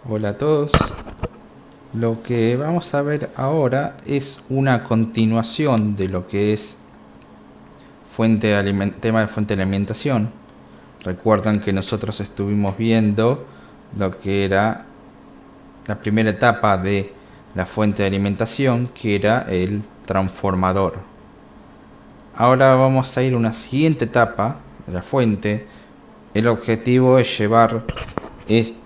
Hola a todos. Lo que vamos a ver ahora es una continuación de lo que es tema de fuente de alimentación. Recuerdan que nosotros estuvimos viendo lo que era la primera etapa de la fuente de alimentación, que era el transformador. Ahora vamos a ir a una siguiente etapa de la fuente. El objetivo es llevar esta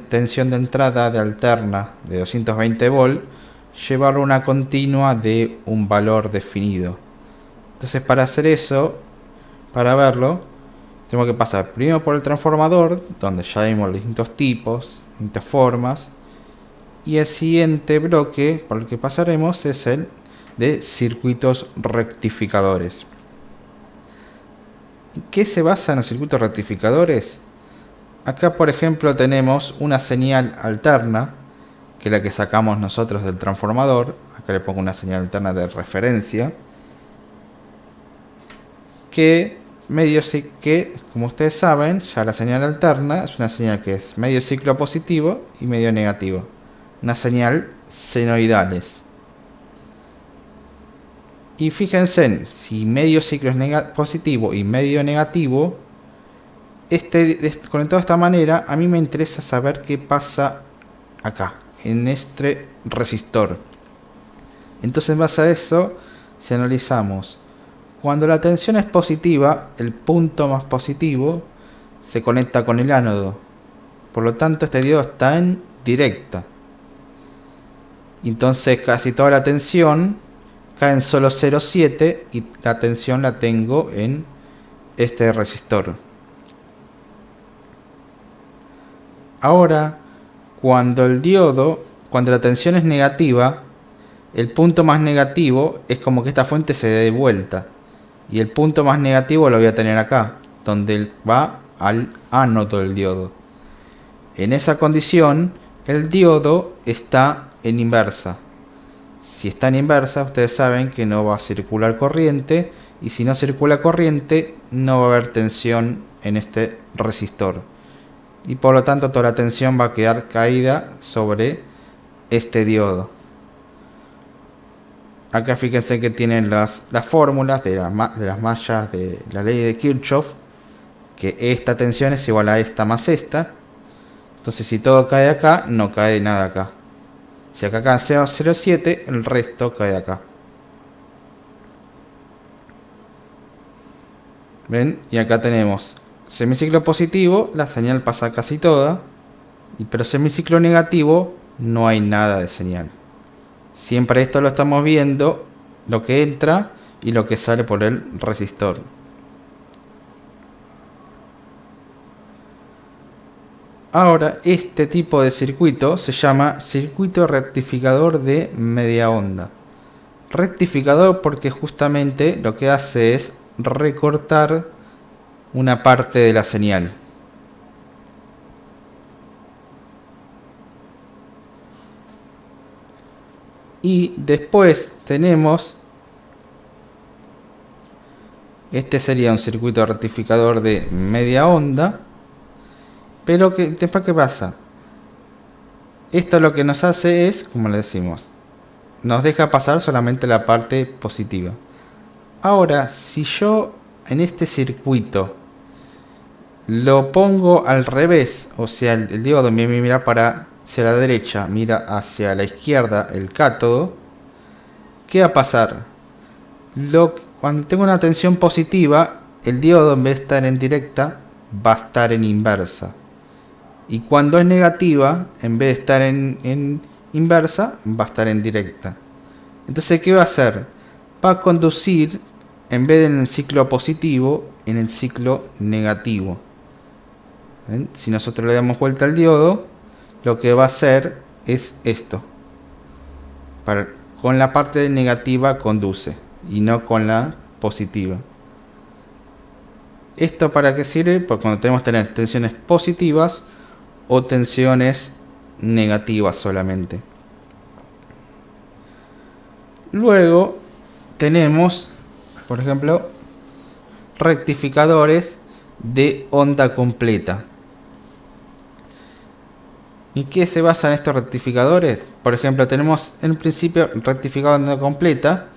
tensión de entrada de alterna de 220 volt, llevarlo a una continua de un valor definido. Entonces, para hacer eso, para verlo, tenemos que pasar primero por el transformador, donde ya vimos los distintos tipos, distintas formas, y el siguiente bloque por el que pasaremos es el de circuitos rectificadores. ¿Qué se basa en los circuitos rectificadores? Acá, por ejemplo, tenemos una señal alterna, que es la que sacamos nosotros del transformador. Acá le pongo una señal alterna de referencia, que como ustedes saben, ya la señal alterna es una señal que es medio ciclo positivo y medio negativo. Una señal senoidales. Y fíjense, si medio ciclo es positivo y medio negativo, conectado de esta manera, a mí me interesa saber qué pasa acá, en este resistor. Entonces, en base a eso, si analizamos, cuando la tensión es positiva, el punto más positivo se conecta con el ánodo. Por lo tanto, este diodo está en directa. Entonces, casi toda la tensión cae en solo 0,7 y la tensión la tengo en este resistor. Ahora, cuando la tensión es negativa, el punto más negativo es como que esta fuente se dé vuelta. Y el punto más negativo lo voy a tener acá, donde va al ánodo del diodo. En esa condición, el diodo está en inversa. Si está en inversa, ustedes saben que no va a circular corriente, y si no circula corriente, no va a haber tensión en este resistor. Y por lo tanto, toda la tensión va a quedar caída sobre este diodo. Acá fíjense que tienen las fórmulas de las mallas de la ley de Kirchhoff, que esta tensión es igual a esta más esta. Entonces, si todo cae acá, no cae nada acá. Si acá cae 0,07, el resto cae acá. ¿Ven? Y acá tenemos semiciclo positivo, la señal pasa casi toda, pero semiciclo negativo no hay nada de señal. Siempre esto lo estamos viendo, lo que entra y lo que sale por el resistor. Ahora, este tipo de circuito se llama circuito rectificador de media onda. Rectificador porque justamente lo que hace es recortar una parte de la señal. Y después tenemos, este sería un circuito rectificador de media onda, pero después, ¿qué pasa? Esto lo que nos hace es, como le decimos, nos deja pasar solamente la parte positiva. Ahora, si yo en este circuito lo pongo al revés, o sea, el diodo en vez de mirar hacia la derecha, mira hacia la izquierda el cátodo, ¿qué va a pasar? Cuando tengo una tensión positiva, el diodo en vez de estar en directa, va a estar en inversa. Y cuando es negativa, en vez de estar en inversa, va a estar en directa. Entonces, ¿qué va a hacer? Va a conducir, en vez de en el ciclo positivo, en el ciclo negativo. ¿Ven? Si nosotros le damos vuelta al diodo, lo que va a hacer es esto. Con la parte negativa conduce y no con la positiva. ¿Esto para qué sirve? Porque cuando tenemos que tener tensiones positivas o tensiones negativas solamente. Luego tenemos, por ejemplo, rectificadores de onda completa. ¿Y qué se basa en estos rectificadores? Por ejemplo, tenemos en principio rectificador de onda completa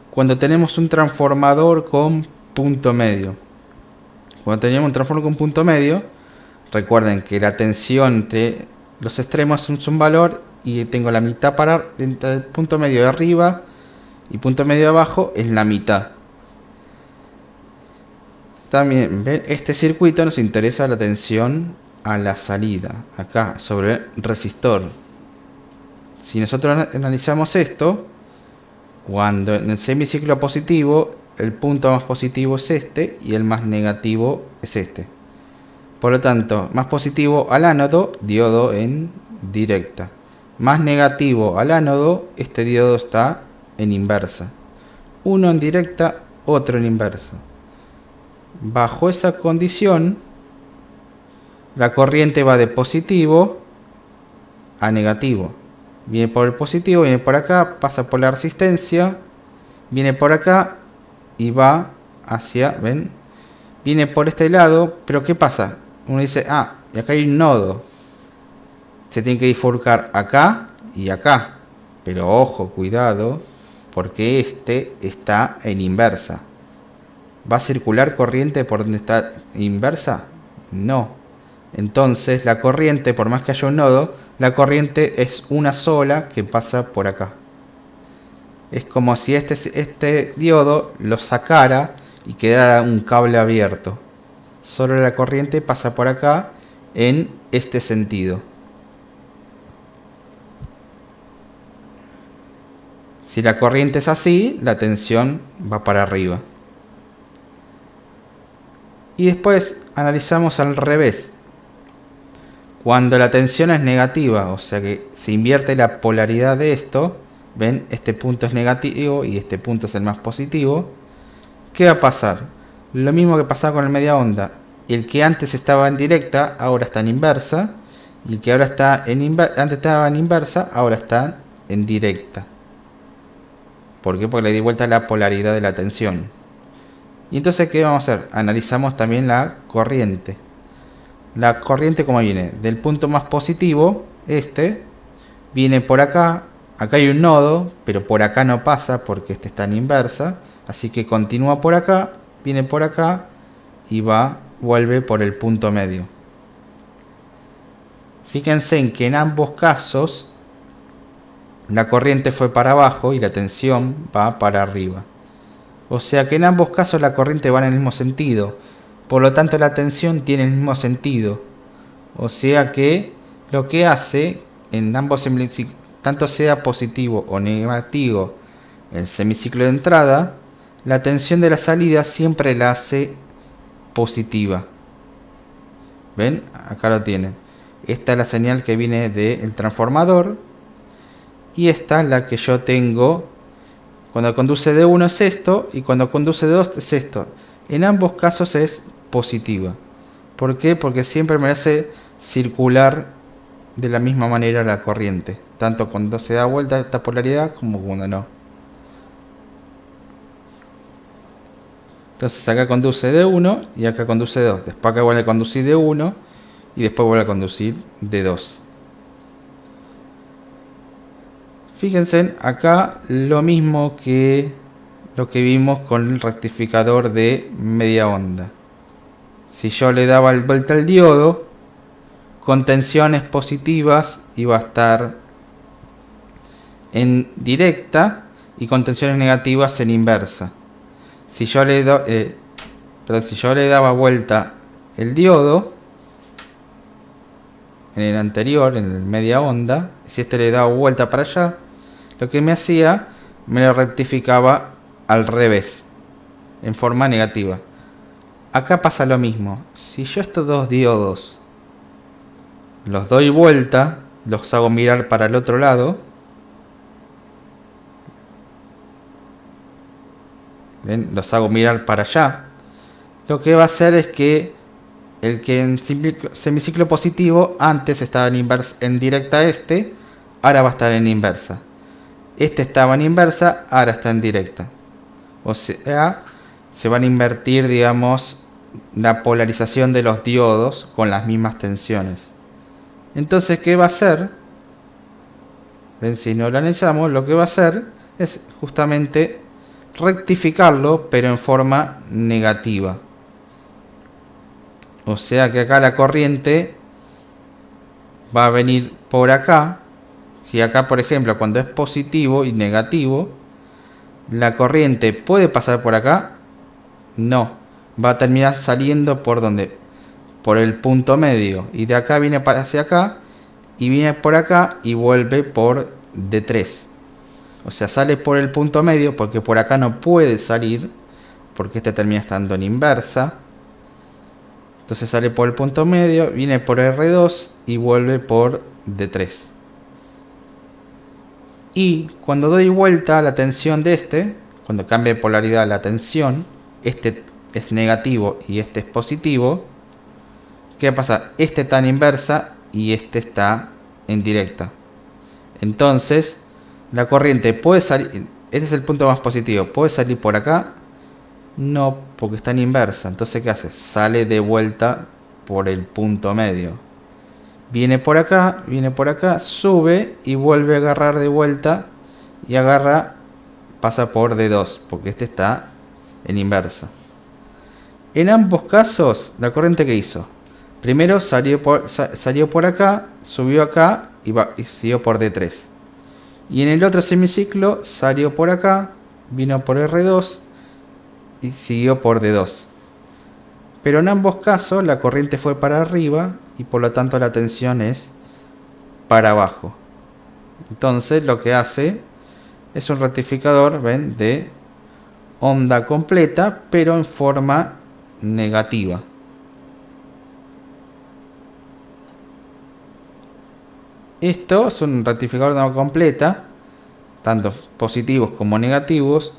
cuando tenemos un transformador con punto medio. Cuando tenemos un transformador con punto medio, recuerden que la tensión entre los extremos es un valor y tengo la mitad para entre el punto medio de arriba y punto medio de abajo es la mitad. También ven, este circuito nos interesa la tensión a la salida, acá sobre el resistor. Si nosotros analizamos esto, cuando en el semiciclo positivo el punto más positivo es este y el más negativo es este. Por lo tanto, más positivo al ánodo, diodo en directa. Más negativo al ánodo, este diodo está en inversa. Uno en directa, otro en inversa. Bajo esa condición, la corriente va de positivo a negativo. Viene por el positivo, viene por acá, pasa por la resistencia, viene por acá y va hacia, ¿ven? Viene por este lado, pero ¿qué pasa? Uno dice, ah, y acá hay un nodo. Se tiene que bifurcar acá y acá. Pero ojo, cuidado, porque este está en inversa. ¿Va a circular corriente por donde está inversa? No. Entonces la corriente, por más que haya un nodo, la corriente es una sola que pasa por acá. Es como si este diodo lo sacara y quedara un cable abierto. Solo la corriente pasa por acá en este sentido. Si la corriente es así, la tensión va para arriba. Y después analizamos al revés. Cuando la tensión es negativa, o sea que se invierte la polaridad de esto, ven, este punto es negativo y este punto es el más positivo, ¿qué va a pasar? Lo mismo que pasaba con el media onda. El que antes estaba en directa, ahora está en inversa, y el que ahora está antes estaba en inversa, ahora está en directa. ¿Por qué? Porque le di vuelta la polaridad de la tensión. Y entonces, ¿qué vamos a hacer? Analizamos también la corriente. La corriente, ¿cómo viene? Del punto más positivo, este, viene por acá. Acá hay un nodo, pero por acá no pasa porque este está en inversa. Así que continúa por acá, viene por acá y vuelve por el punto medio. Fíjense en que en ambos casos la corriente fue para abajo y la tensión va para arriba. O sea que en ambos casos la corriente va en el mismo sentido. Por lo tanto la tensión tiene el mismo sentido. O sea que lo que hace en ambos, tanto sea positivo o negativo, el semiciclo de entrada, la tensión de la salida siempre la hace positiva. ¿Ven? Acá lo tienen. Esta es la señal que viene del transformador. Y esta es la que yo tengo cuando conduce de 1 es esto y cuando conduce de 2 es esto. En ambos casos es positiva. ¿Por qué? Porque siempre me hace circular de la misma manera la corriente. Tanto cuando se da vuelta esta polaridad como cuando no. Entonces acá conduce de 1 y acá conduce de 2. Después acá vuelve a conducir de 1 y después vuelve a conducir de 2. Fíjense acá lo mismo que lo que vimos con el rectificador de media onda. Si yo le daba vuelta al diodo, con tensiones positivas iba a estar en directa y con tensiones negativas en inversa. Si yo le daba vuelta el diodo, en el anterior, en el media onda, si este le daba vuelta para allá, lo que me hacía, me lo rectificaba al revés, en forma negativa. Acá pasa lo mismo. Si yo estos dos diodos los doy vuelta, los hago mirar para el otro lado, ¿ven? Los hago mirar para allá, lo que va a hacer es que el que en semiciclo positivo antes estaba en directa ahora va a estar en inversa. Este estaba en inversa, ahora está en directa. O sea, se van a invertir, digamos, la polarización de los diodos con las mismas tensiones. Entonces, ¿qué va a hacer? ¿Ven? Si no lo analizamos, lo que va a hacer es justamente rectificarlo, pero en forma negativa. O sea que acá la corriente va a venir por acá. Si acá, por ejemplo, cuando es positivo y negativo, la corriente puede pasar por acá, no, va a terminar saliendo por donde, por el punto medio, y de acá viene hacia acá y viene por acá y vuelve por D3. O sea, sale por el punto medio porque por acá no puede salir, porque este termina estando en inversa. Entonces sale por el punto medio, viene por R2 y vuelve por D3. Y cuando doy vuelta a la tensión de este, cuando cambia de polaridad la tensión, este es negativo y este es positivo, ¿qué pasa? Este está en inversa y este está en directa. Entonces, la corriente puede salir, este es el punto más positivo, ¿puede salir por acá? No, porque está en inversa. Entonces, ¿qué hace? Sale de vuelta por el punto medio. Viene por acá, sube y vuelve a agarrar de vuelta y agarra, pasa por D2, porque este está en inversa. En ambos casos, la corriente que hizo, primero salió por acá, subió acá y siguió por D3. Y en el otro semiciclo salió por acá, vino por R2 y siguió por D2. Pero en ambos casos la corriente fue para arriba y por lo tanto la tensión es para abajo. Entonces lo que hace es un rectificador, ¿ven?, de onda completa, pero en forma negativa. Esto es un rectificador de onda completa, tanto positivos como negativos,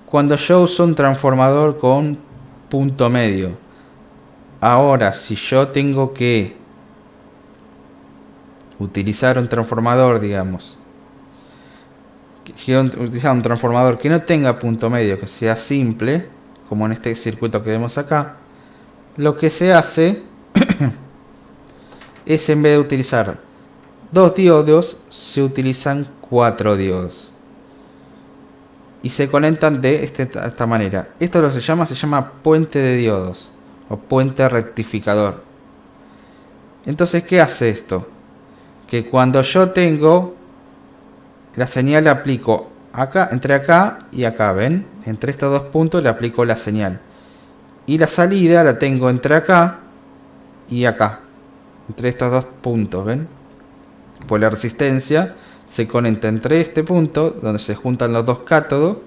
cuando yo uso un transformador con punto medio. Ahora, si yo tengo que utilizar un transformador, digamos, quiero utilizar un transformador que no tenga punto medio, que sea simple, como en este circuito que vemos acá, lo que se hace es, en vez de utilizar 2 diodos, se utilizan 4 diodos. Y se conectan de esta manera. Esto se llama puente de diodos o puente rectificador. Entonces, ¿qué hace esto? Que cuando yo tengo la señal, la aplico acá, entre acá y acá, ¿ven? Entre estos dos puntos le aplico la señal. Y la salida la tengo entre acá y acá, entre estos dos puntos, ¿ven? Pues la resistencia se conecta entre este punto, donde se juntan los dos cátodos,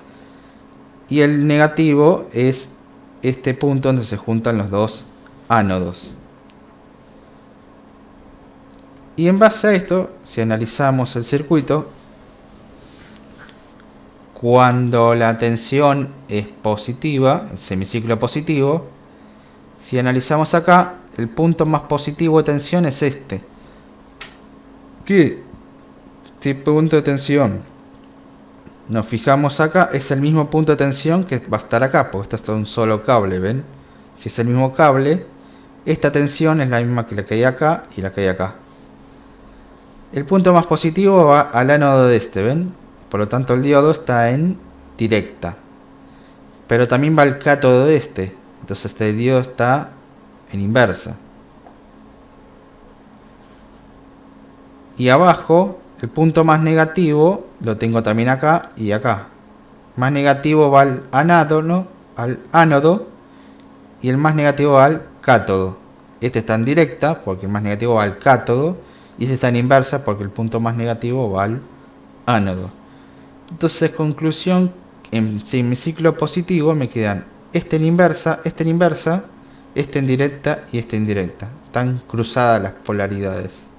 y el negativo es este punto donde se juntan los dos ánodos. Y en base a esto, si analizamos el circuito, cuando la tensión es positiva, el semiciclo positivo, si analizamos acá, el punto más positivo de tensión es este. ¿Qué? Este punto de tensión, nos fijamos acá, es el mismo punto de tensión que va a estar acá, porque esto es un solo cable, ¿ven? Si es el mismo cable, esta tensión es la misma que la que hay acá y la que hay acá. El punto más positivo va al ánodo de este, ¿ven? Por lo tanto el diodo está en directa. Pero también va al cátodo de este. Entonces este diodo está en inversa. Y abajo, el punto más negativo lo tengo también acá y acá. Más negativo va al ánodo y el más negativo va al cátodo. Este está en directa porque el más negativo va al cátodo. Y este está en inversa porque el punto más negativo va al ánodo. Entonces, conclusión, en semiciclo positivo me quedan este en inversa, este en directa y este en directa. Están cruzadas las polaridades.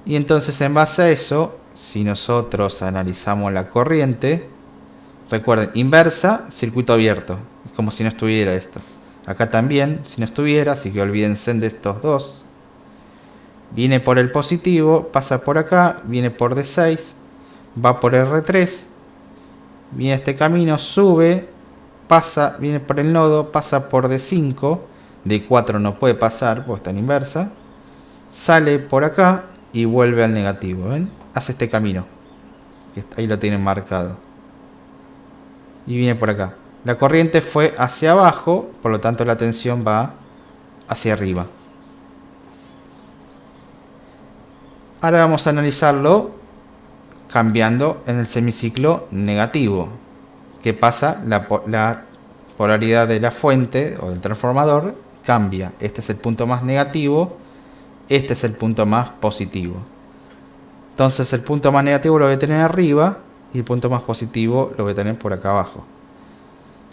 Y entonces, en base a eso, si nosotros analizamos la corriente, recuerden, inversa, circuito abierto. Es como si no estuviera esto. Acá también, si no estuviera, así que olvídense de estos dos. Viene por el positivo, pasa por acá, viene por D6, va por R3, viene este camino, sube, pasa, viene por el nodo, pasa por D5, D4 no puede pasar porque está en inversa, sale por acá y vuelve al negativo. ¿Ven? Hace este camino, que ahí lo tienen marcado, y viene por acá. La corriente fue hacia abajo, por lo tanto la tensión va hacia arriba. Ahora vamos a analizarlo cambiando en el semiciclo negativo. ¿Qué pasa? La polaridad de la fuente o del transformador cambia. Este es el punto más negativo, este es el punto más positivo. Entonces el punto más negativo lo voy a tener arriba y el punto más positivo lo voy a tener por acá abajo.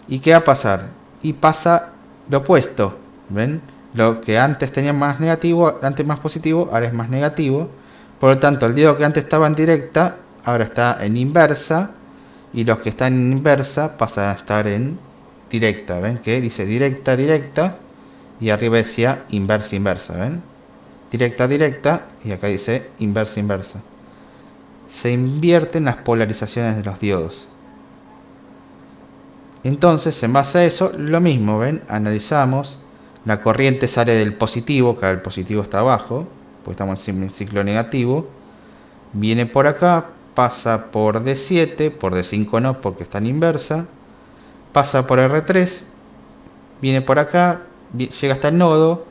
¿Y qué va a pasar? Y pasa lo opuesto. ¿Ven? Lo que antes tenía más negativo, antes más positivo, ahora es más negativo. Por lo tanto, el diodo que antes estaba en directa, ahora está en inversa. Y los que están en inversa pasan a estar en directa. ¿Ven? Que dice directa, directa. Y arriba decía inversa, inversa. ¿Ven? Directa, directa. Y acá dice inversa, inversa. Se invierten las polarizaciones de los diodos. Entonces, en base a eso, lo mismo, ¿ven? Analizamos. La corriente sale del positivo, que el positivo está abajo, pues estamos en ciclo negativo. Viene por acá, pasa por D7, por D5 no, porque está en inversa. Pasa por R3, viene por acá, llega hasta el nodo.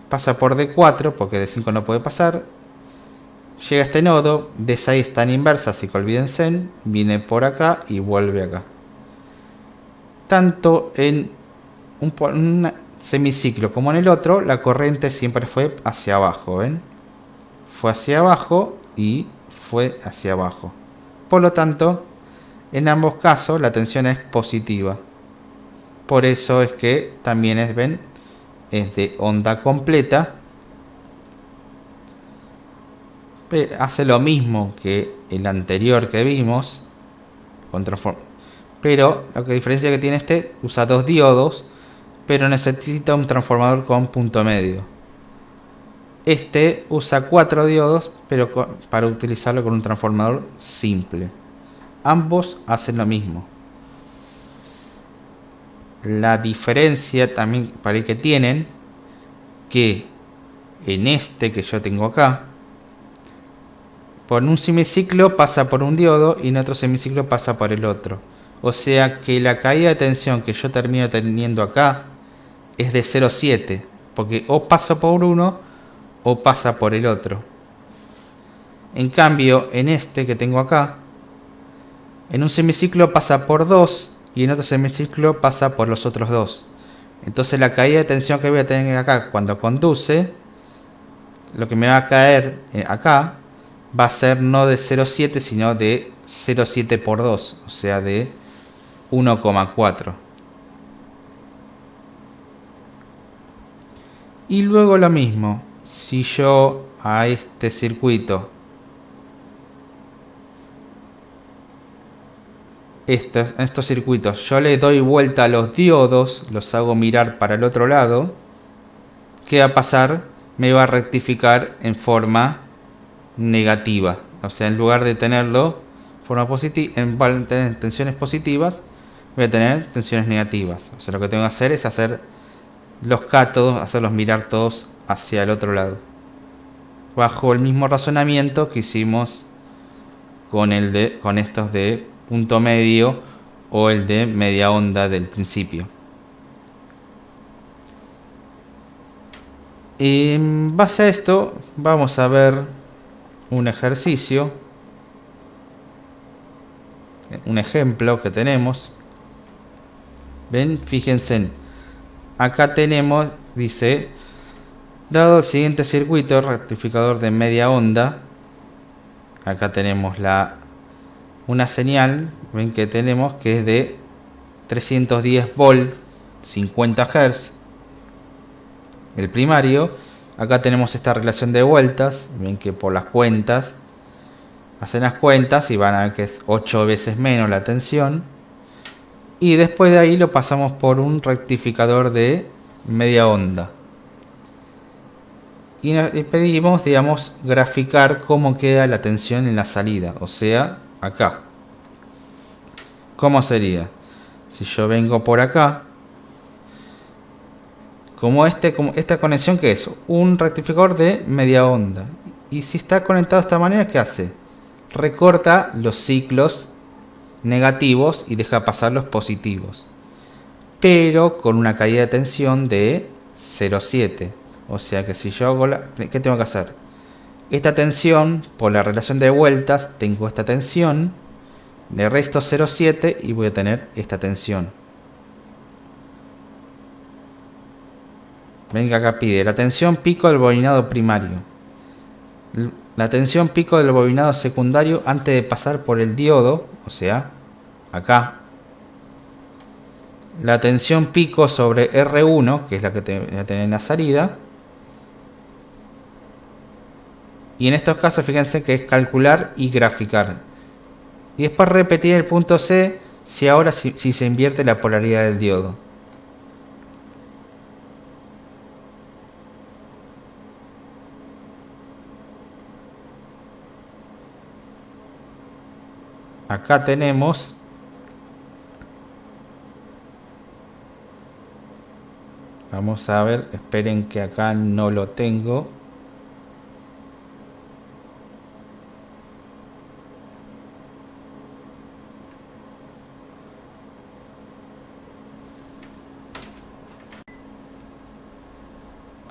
Pasa por D4, porque D5 no puede pasar. Llega a este nodo, D6 está en inversa, así que olvídense. Viene por acá y vuelve acá. Tanto en un semiciclo como en el otro, la corriente siempre fue hacia abajo. ¿Ven? Fue hacia abajo y fue hacia abajo. Por lo tanto, en ambos casos la tensión es positiva. Por eso es que también es, ven, es de onda completa. Hace lo mismo que el anterior que vimos, pero lo que diferencia que tiene este, usa dos diodos, pero necesita un transformador con punto medio. Este usa 4 diodos, pero para utilizarlo con un transformador simple. Ambos hacen lo mismo. La diferencia también para que tienen, que en este que yo tengo acá, por un semiciclo pasa por un diodo y en otro semiciclo pasa por el otro. O sea que la caída de tensión que yo termino teniendo acá es de 0,7, porque o pasa por uno o pasa por el otro. En cambio, en este que tengo acá, en un semiciclo pasa por 2 y en otro semiciclo pasa por los otros 2. Entonces la caída de tensión que voy a tener acá cuando conduce, lo que me va a caer acá, va a ser no de 0,7 sino de 0,7 por 2, o sea de 1,4. Y luego lo mismo, si yo a este circuito, estos circuitos, yo le doy vuelta a los diodos, los hago mirar para el otro lado, ¿qué va a pasar? Me va a rectificar en forma negativa. O sea, en lugar de tenerlo en forma positiva, en vez de tener tensiones positivas, voy a tener tensiones negativas. O sea, lo que tengo que hacer es hacer los cátodos, hacerlos mirar todos hacia el otro lado. Bajo el mismo razonamiento que hicimos con estos de punto medio o el de media onda del principio. En base a esto vamos a ver un ejercicio, un ejemplo que tenemos. Ven, fíjense, acá tenemos, dice, dado el siguiente circuito rectificador de media onda, acá tenemos una señal, ven que tenemos que es de 310 volt, 50 Hz, el primario. Acá tenemos esta relación de vueltas, ven que por las cuentas, hacen las cuentas y van a ver que es 8 veces menos la tensión. Y después de ahí lo pasamos por un rectificador de media onda. Y pedimos, digamos, graficar cómo queda la tensión en la salida, o sea, acá. ¿Cómo sería? Si yo vengo por acá, como esta conexión que es un rectificador de media onda. Y si está conectado de esta manera, ¿qué hace? Recorta los ciclos negativos y deja pasar los positivos, pero con una caída de tensión de 0,7. O sea que si yo hago ¿qué tengo que hacer? Esta tensión, por la relación de vueltas, tengo esta tensión, le resto 0,7 y voy a tener esta tensión. Ven que acá pide la tensión pico del bobinado primario, la tensión pico del bobinado secundario antes de pasar por el diodo, o sea, acá. La tensión pico sobre R1, que es la que voy a tener en la salida. Y en estos casos, fíjense que es calcular y graficar. Y después repetir el punto C si se invierte la polaridad del diodo. Acá tenemos vamos a ver, esperen que acá no lo tengo.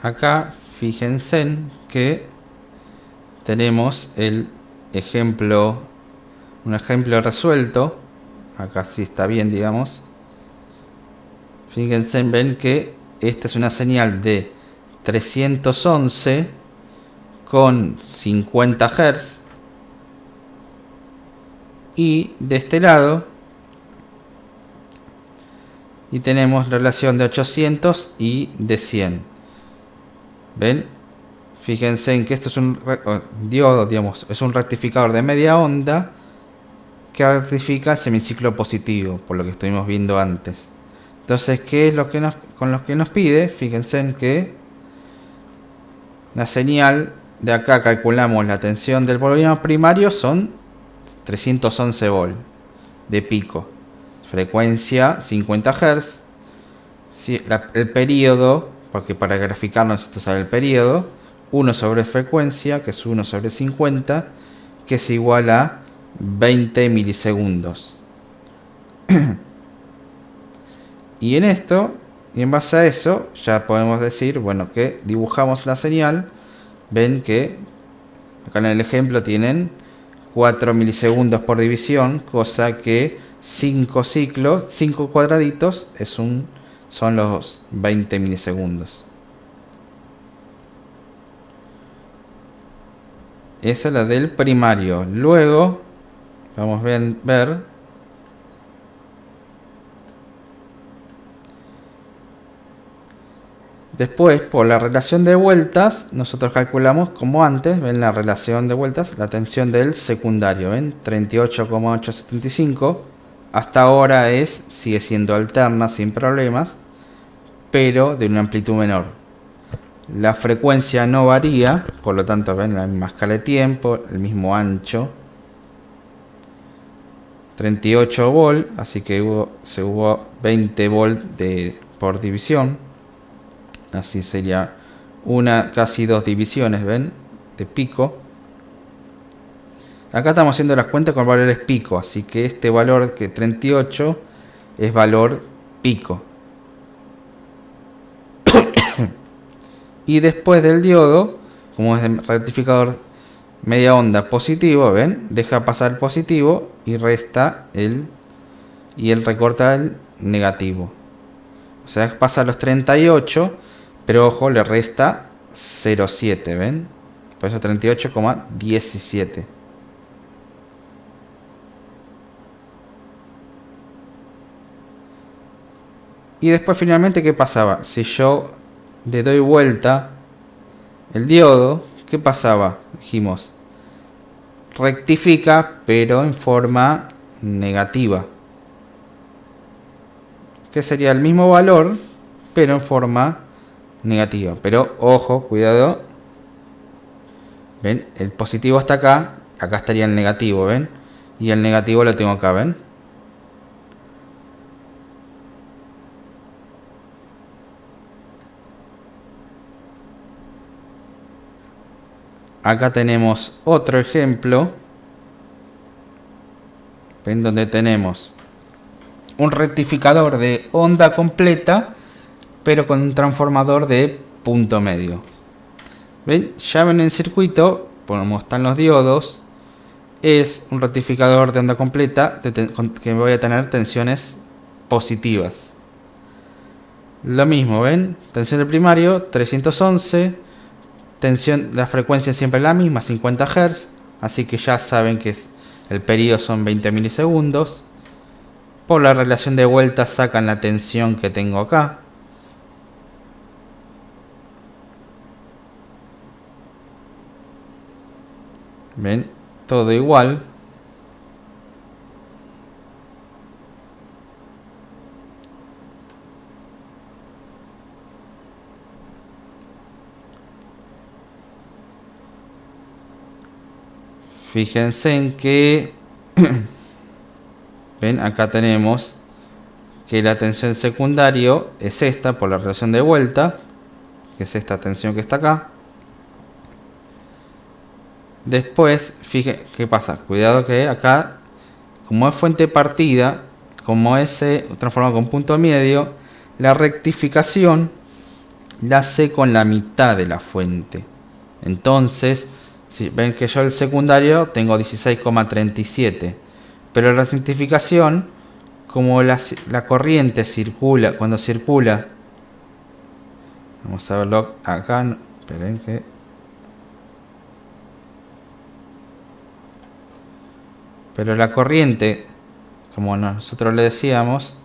Acá fíjense que tenemos el ejemplo, un ejemplo resuelto. Acá sí está bien, digamos. Fíjense, ven que esta es una señal de 311 con 50 Hz. Y de este lado, y tenemos relación de 800 y de 100. ¿Ven? Fíjense en que esto es un diodo, digamos, es un rectificador de media onda que rectifica el semiciclo positivo, por lo que estuvimos viendo antes. Entonces, ¿qué es lo que con lo que nos pide? Fíjense en que la señal de acá calculamos la tensión del bobinado primario son 311 volt de pico, frecuencia 50 Hz, el periodo, porque para graficarnos esto sabe el periodo, 1 sobre frecuencia, que es 1 sobre 50, que es igual a 20 milisegundos. Y en esto, y en base a eso, ya podemos decir, bueno, que dibujamos la señal. Ven que acá en el ejemplo tienen 4 milisegundos por división, cosa que 5 ciclos, 5 cuadraditos son los 20 milisegundos. Esa es la del primario. Luego vamos a ver después, por la relación de vueltas, nosotros calculamos como antes, ven la relación de vueltas, la tensión del secundario, ven 38,875. Hasta ahora sigue siendo alterna sin problemas, pero de una amplitud menor. La frecuencia no varía, por lo tanto ven la misma escala de tiempo, el mismo ancho, 38 volt, así que hubo 20 volt por división. Así sería casi 2 divisiones, ven, de pico. Acá estamos haciendo las cuentas con valores pico, así que este valor que 38 es valor pico. Y después del diodo, como es de rectificador media onda positivo, ven, deja pasar el positivo y resta el recorta el negativo. O sea, pasa los 38, pero ojo, le resta 0,7, ven, por eso 38,17. Y después finalmente, ¿qué pasaba? Si yo le doy vuelta el diodo, ¿qué pasaba? Dijimos, rectifica, pero en forma negativa. Que sería el mismo valor, pero en forma negativa. Pero ojo, cuidado. ¿Ven? El positivo está acá, acá estaría el negativo, ¿ven? Y el negativo lo tengo acá, ¿ven? acá tenemos otro ejemplo. ¿Ven? Donde tenemos un rectificador de onda completa, pero con un transformador de punto medio. ¿Ven? Ya ven en el circuito, como están los diodos, es un rectificador de onda completa que voy a tener tensiones positivas. Lo mismo, ¿ven? Tensión del primario, 311. Tensión, la frecuencia es siempre la misma, 50 Hz. Así que ya saben que el periodo son 20 milisegundos. Por la relación de vueltas sacan la tensión que tengo acá. ¿Ven? Todo igual. Fíjense en que ven, acá tenemos que la tensión secundario es esta por la relación de vuelta, que es esta tensión que está acá. Después, fíjense qué pasa. Cuidado que acá, como es fuente partida, como es transformado con punto medio, la rectificación la hace con la mitad de la fuente. Entonces, si ven que yo el secundario tengo 16,37, pero la rectificación, como la corriente circula, cuando circula, vamos a verlo acá, esperen que pero la corriente, como nosotros le decíamos,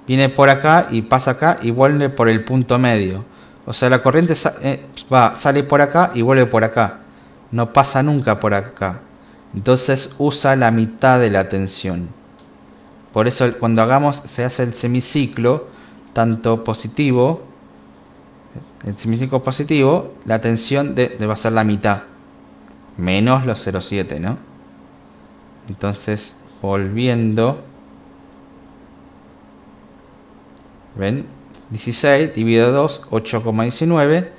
viene por acá y pasa acá y vuelve por el punto medio. O sea, la corriente sale por acá y vuelve por acá. No pasa nunca por acá. Entonces usa la mitad de la tensión. Por eso cuando se hace el semiciclo, tanto positivo, el semiciclo positivo, la tensión va a ser la mitad. Menos los 0,7, ¿no? Entonces, volviendo, ¿ven? 16 dividido 2, 8,19.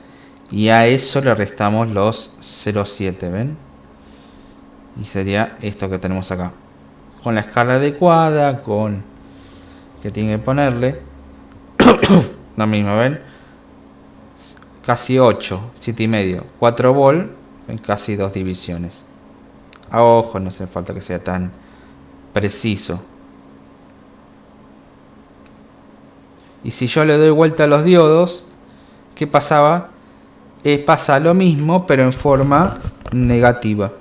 Y a eso le restamos los 0,7, ¿ven? Y sería esto que tenemos acá. Con la escala adecuada, con que tiene que ponerle. Lo mismo, ¿ven? Casi 8, 7,5. 4 volt en casi 2 divisiones. A ojo, no hace falta que sea tan preciso. Y si yo le doy vuelta a los diodos, ¿qué pasaba? Pasa lo mismo, pero en forma negativa.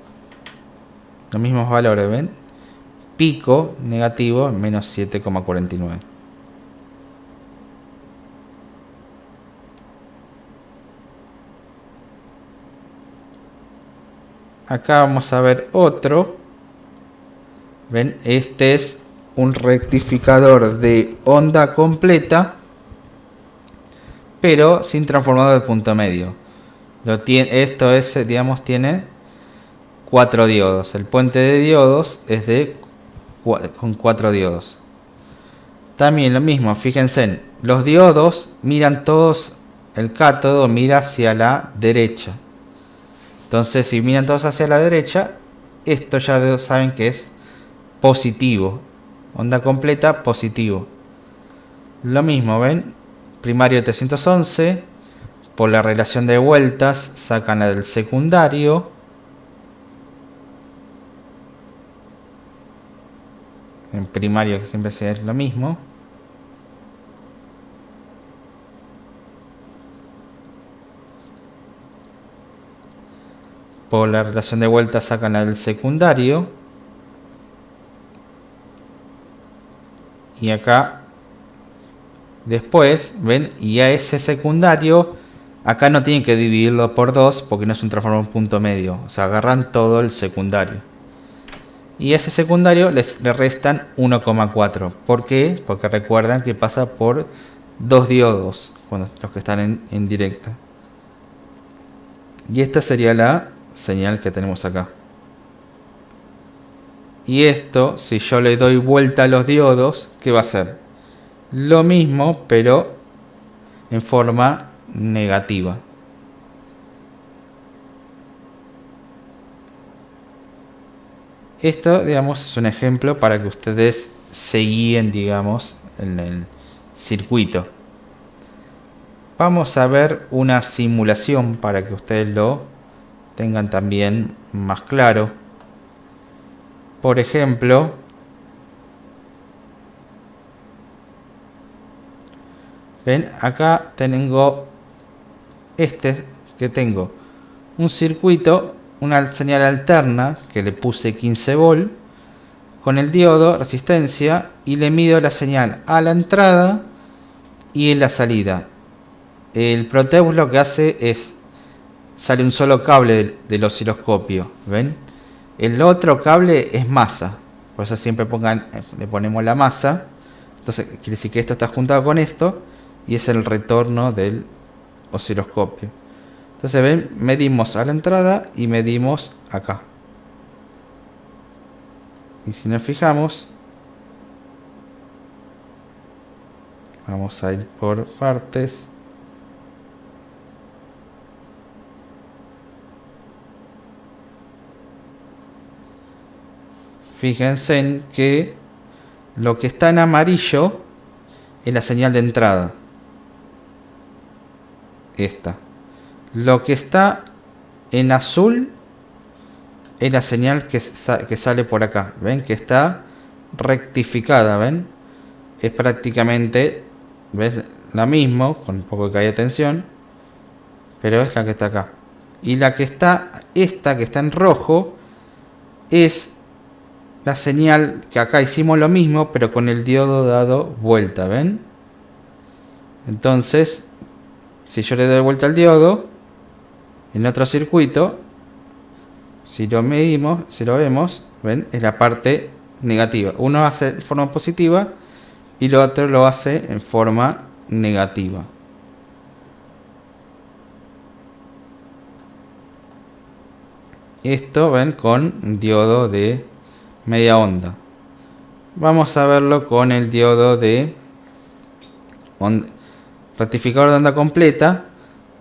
Los mismos valores, ¿ven? Pico negativo, menos 7,49. Acá vamos a ver otro. ¿Ven? Este es un rectificador de onda completa, pero sin transformador de punto medio. Esto es, digamos, tiene 4 diodos. El puente de diodos es con 4 diodos. También lo mismo, fíjense, los diodos miran todos, el cátodo mira hacia la derecha. Entonces, si miran todos hacia la derecha, esto ya saben que es positivo. Onda completa, positivo. Lo mismo, ¿ven? Primario 311. Por la relación de vueltas, sacan la del secundario. En primario, que siempre es lo mismo. Por la relación de vueltas sacan la del secundario. Y acá, después, ven, y a ese secundario, acá no tienen que dividirlo por 2 porque no es un transformador punto medio. O sea, agarran todo el secundario. Y a ese secundario le restan 1,4. ¿Por qué? Porque recuerdan que pasa por 2 diodos, los que están en directa. Y esta sería la señal que tenemos acá. Y esto, si yo le doy vuelta a los diodos, ¿qué va a hacer? Lo mismo, pero en forma negativa. Esto, digamos, es un ejemplo para que ustedes se guíen, digamos, en el circuito. Vamos a ver una simulación para que ustedes lo tengan también más claro. Por ejemplo, ven, acá tengo que tengo un circuito, una señal alterna que le puse 15 volt con el diodo, resistencia, y le mido la señal a la entrada y en la salida. El Proteus lo que hace es, sale un solo cable del osciloscopio, ¿ven? El otro cable es masa, por eso siempre le ponemos la masa. Entonces quiere decir que esto está juntado con esto y es el retorno del osciloscopio. Entonces ven, medimos a la entrada y medimos acá. Y si nos fijamos, vamos a ir por partes. Fíjense en que lo que está en amarillo es la señal de entrada. Esta. Lo que está en azul es la señal que sale por acá. ¿Ven? Que está rectificada. ¿Ven? Es prácticamente, ¿ves? La misma, con un poco de caída de tensión. Pero es la que está acá. Y la que está, esta que está en rojo, es la señal que acá hicimos lo mismo, pero con el diodo dado vuelta. ¿Ven? Entonces, si yo le doy vuelta al diodo, en otro circuito, si lo medimos, si lo vemos, ven, es la parte negativa. Uno hace en forma positiva y lo otro lo hace en forma negativa. Esto, ven, con diodo de media onda. Vamos a verlo con el diodo de rectificador de onda completa.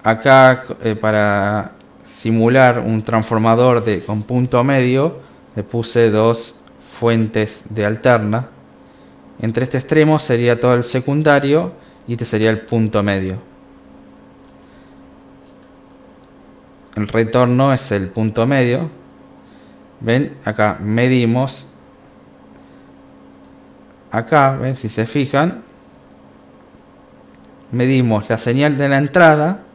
Acá para simular un transformador con punto medio le puse dos fuentes de alterna. Entre este extremo sería todo el secundario y este sería el punto medio. El retorno es el punto medio. Ven, acá medimos. Acá, ven, si se fijan, medimos la señal de la entrada.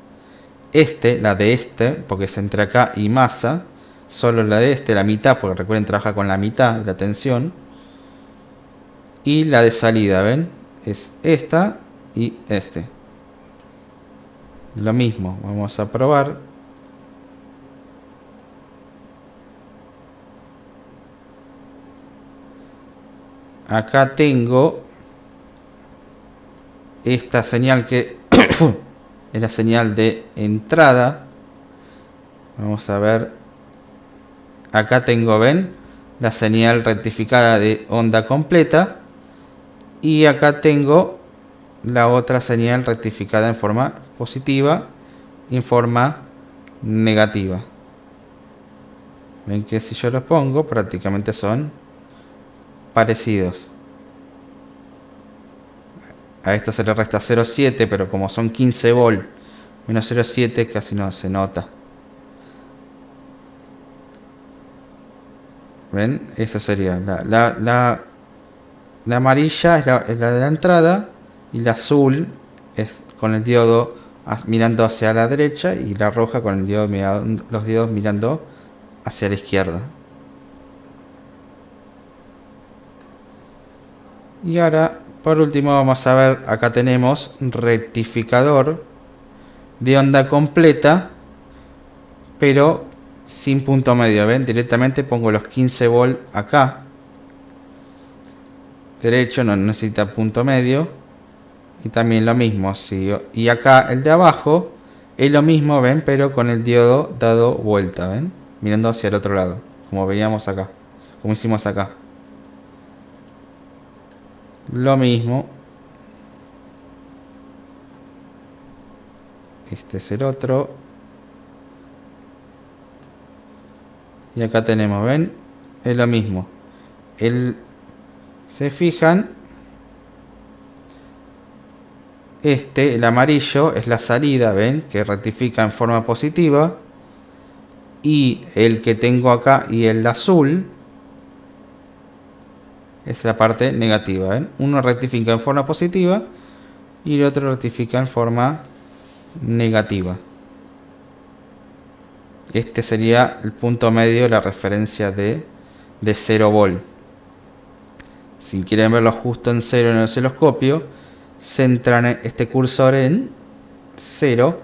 La de porque es entre acá y masa, solo la de la mitad, porque recuerden trabaja con la mitad de la tensión, y la de salida, ¿ven? Es esta y lo mismo, vamos a probar. Acá tengo esta señal que es la señal de entrada. Vamos a ver. Acá tengo, ven, la señal rectificada de onda completa. Y acá tengo la otra señal rectificada en forma positiva y en forma negativa. Ven que si yo los pongo, prácticamente son parecidos. A esto se le resta 0,7, pero como son 15 volt menos 0,7 casi no se nota. ¿Ven? Eso sería. La amarilla es la de la entrada y la azul es con el diodo mirando hacia la derecha y la roja con el diodo los diodos mirando hacia la izquierda. Y ahora, por último, vamos a ver, acá tenemos rectificador de onda completa, pero sin punto medio. ¿Ven? Directamente pongo los 15 volt acá. Derecho, no necesita punto medio. Y también lo mismo. Y acá el de abajo es lo mismo, ¿ven? Pero con el diodo dado vuelta, ¿ven? Mirando hacia el otro lado, como veíamos acá, como hicimos acá. Lo mismo. Este es el otro. Y acá tenemos, ¿ven? es lo mismo. Se fijan, el amarillo es la salida, ven, que rectifica en forma positiva, y el que tengo acá y el azul es la parte negativa, ¿ven? Uno rectifica en forma positiva y el otro rectifica en forma negativa. Este sería el punto medio, la referencia de 0 volt. Si quieren verlo justo en 0 en el osciloscopio, centran este cursor en 0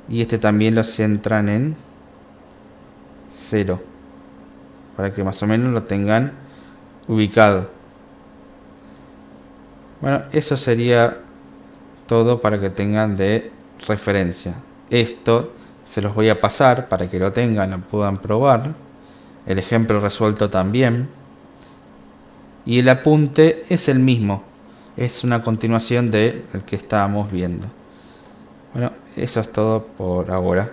y este también lo centran en 0, para que más o menos lo tengan ubicado. Bueno, eso sería todo para que tengan de referencia. Esto se los voy a pasar para que lo tengan, lo puedan probar. El ejemplo resuelto también. Y el apunte es el mismo. Es una continuación del que estábamos viendo. Bueno, eso es todo por ahora.